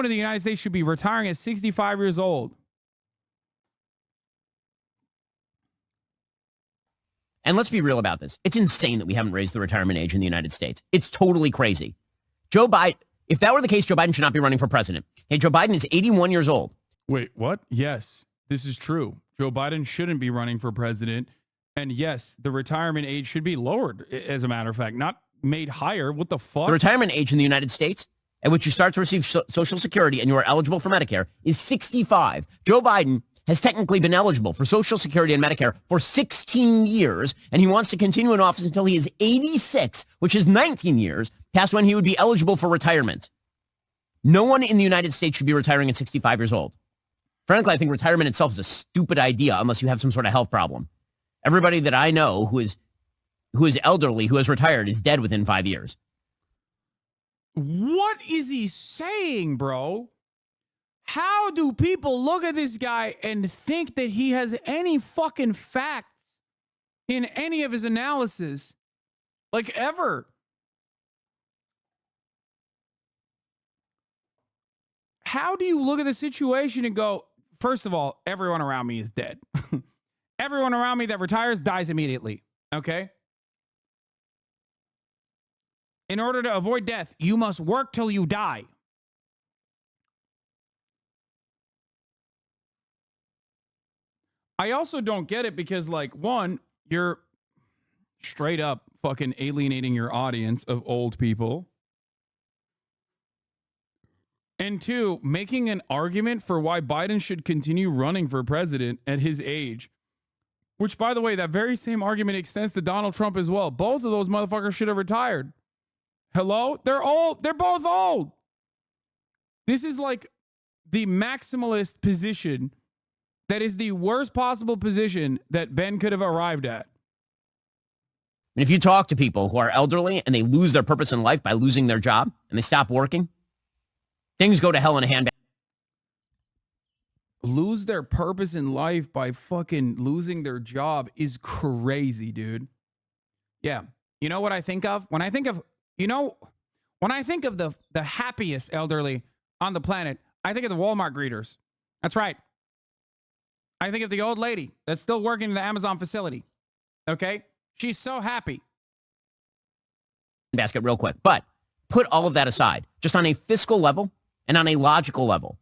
in the United States should be retiring at 65 years old. And let's be real about this. It's insane that we haven't raised the retirement age in the United States. It's totally crazy. Joe Biden, if that were the case, Joe Biden should not be running for president. Hey, Joe Biden is 81 years old. Wait, what? Yes, this is true. Joe Biden shouldn't be running for president. And yes, the retirement age should be lowered, as a matter of fact, not made higher. What the fuck? The retirement age in the United States at which you start to receive Social Security and you are eligible for Medicare is 65. Joe Biden has technically been eligible for Social Security and Medicare for 16 years, and he wants to continue in office until he is 86, which is 19 years past when he would be eligible for retirement. No one in the United States should be retiring at 65 years old. Frankly, I think retirement itself is a stupid idea unless you have some sort of health problem. Everybody that I know who is elderly, who has retired, is dead within 5 years. What is he saying, bro? How do people look at this guy and think that he has any fucking facts in any of his analysis? Like, ever? How do you look at the situation and go, first of all, everyone around me is dead. Everyone around me that retires dies immediately, okay? In order to avoid death, you must work till you die. I also don't get it because, like, one, you're straight up fucking alienating your audience of old people. And two, making an argument for why Biden should continue running for president at his age. Which, by the way, that very same argument extends to Donald Trump as well. Both of those motherfuckers should have retired. Hello? They're old. They're both old. This is like the maximalist position that is the worst possible position that Ben could have arrived at. And if you talk to people who are elderly and they lose their purpose in life by losing their job and they stop working, things go to hell in a handbasket. Lose their purpose in life by fucking losing their job is crazy, dude. Yeah. You know what I think of? When I think of the happiest elderly on the planet, I think of the Walmart greeters. That's right. I think of the old lady that's still working in the Amazon facility. Okay? She's so happy. Basket real quick. But put all of that aside, just on a fiscal level and on a logical level.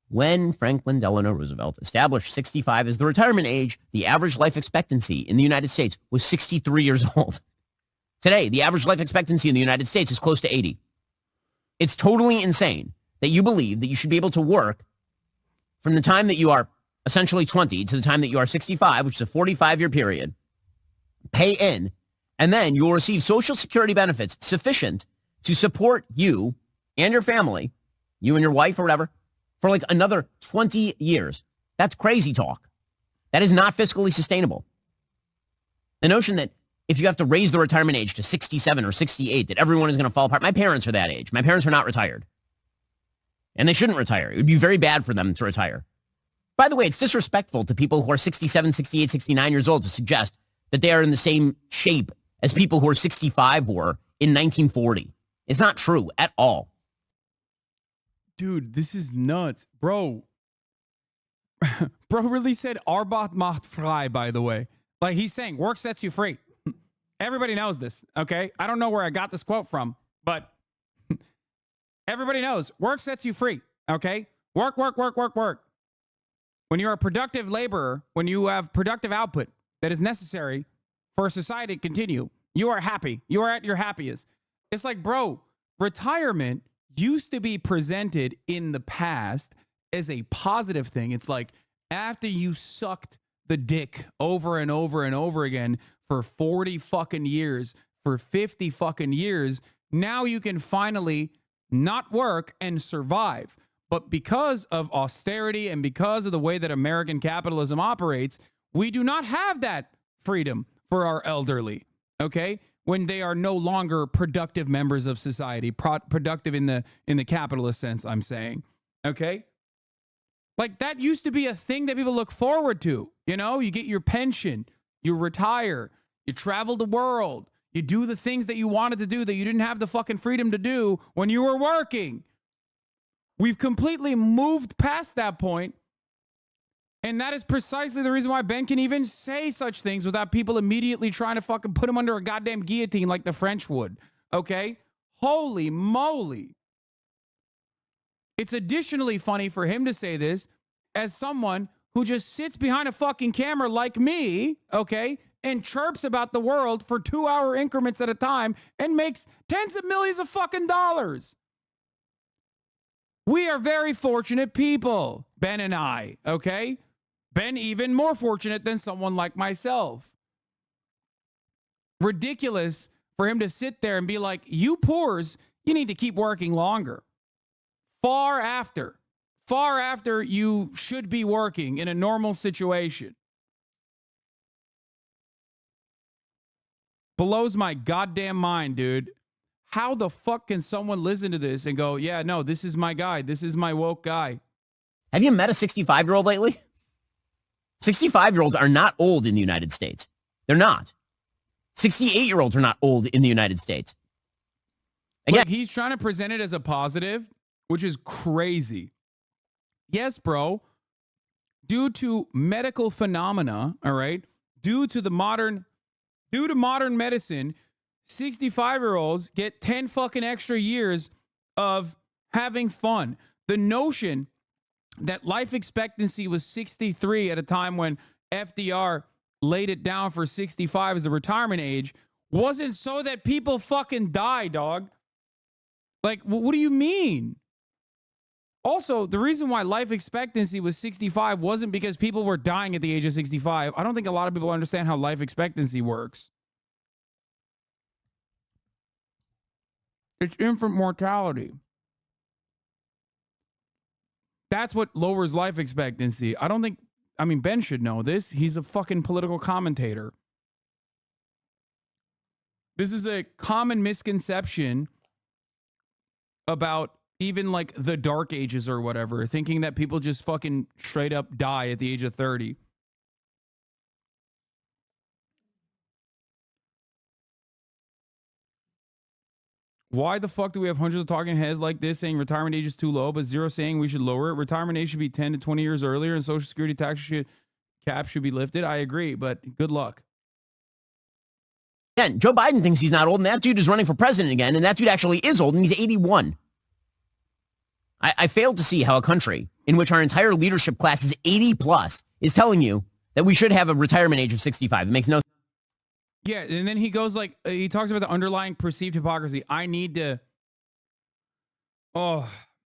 When Franklin Delano Roosevelt established 65 as the retirement age, the average life expectancy in the United States was 63 years old. Today, the average life expectancy in the United States is close to 80. It's totally insane that you believe that you should be able to work from the time that you are essentially 20 to the time that you are 65, which is a 45-year period, pay in, and then you will receive Social Security benefits sufficient to support you and your family, you and your wife or whatever, for like another 20 years. That's crazy talk. That is not fiscally sustainable. The notion that if you have to raise the retirement age to 67 or 68, that everyone is going to fall apart. My parents are that age. My parents are not retired. And they shouldn't retire. It would be very bad for them to retire. By the way, it's disrespectful to people who are 67, 68, 69 years old to suggest that they are in the same shape as people who are 65 were in 1940. It's not true at all. Dude, this is nuts. Bro. Bro really said Arbeit macht frei, by the way. Like, he's saying work sets you free. Everybody knows this, okay? I don't know where I got this quote from, but everybody knows work sets you free, okay? Work, work, work, work, work. When you're a productive laborer, when you have productive output that is necessary for society to continue, you are happy. You are at your happiest. It's like, bro, retirement used to be presented in the past as a positive thing. It's like after you sucked the dick over and over and over again for 40 fucking years, for 50 fucking years, now you can finally not work and survive. But because of austerity and because of the way that American capitalism operates, we do not have that freedom for our elderly, okay? When they are no longer productive members of society, productive in the capitalist sense, I'm saying, okay? Like, that used to be a thing that people look forward to. You know, you get your pension, you retire, you travel the world, you do the things that you wanted to do that you didn't have the fucking freedom to do when you were working. We've completely moved past that point. And that is precisely the reason why Ben can even say such things without people immediately trying to fucking put him under a goddamn guillotine like the French would. Okay? Holy moly. It's additionally funny for him to say this as someone who just sits behind a fucking camera like me, okay, and chirps about the world for 2-hour increments at a time and makes tens of millions of fucking dollars. We are very fortunate people, Ben and I, okay? Ben even more fortunate than someone like myself. Ridiculous for him to sit there and be like, you poors, you need to keep working longer. Far after you should be working in a normal situation. Blows my goddamn mind, dude. How the fuck can someone listen to this and go, yeah, no, this is my guy. This is my woke guy. Have you met a 65-year-old lately? 65-year-olds are not old in the United States. They're not. 68-year-olds are not old in the United States. Again, Look, he's trying to present it as a positive, which is crazy. Yes, bro. Due to medical phenomena, all right, due to modern medicine, 65-year-olds get 10 fucking extra years of having fun. The notion that life expectancy was 63 at a time when FDR laid it down for 65 as the retirement age wasn't so that people fucking die, dog. Like, what do you mean? Also, the reason why life expectancy was 65 wasn't because people were dying at the age of 65. I don't think a lot of people understand how life expectancy works. It's infant mortality. That's what lowers life expectancy. Ben should know this. He's a fucking political commentator. This is a common misconception about even like the dark ages or whatever, thinking that people just fucking straight up die at the age of 30. Why the fuck do we have hundreds of talking heads like this saying retirement age is too low, but zero saying we should lower it? Retirement age should be 10 to 20 years earlier, and Social Security tax cap should be lifted. I agree, but good luck. Again, Joe Biden thinks he's not old, and that dude is running for president again, and that dude actually is old, and he's 81. I fail to see how a country in which our entire leadership class is 80 plus is telling you that we should have a retirement age of 65. It makes no sense. Yeah, and then he goes like, he talks about the underlying perceived hypocrisy. I need to,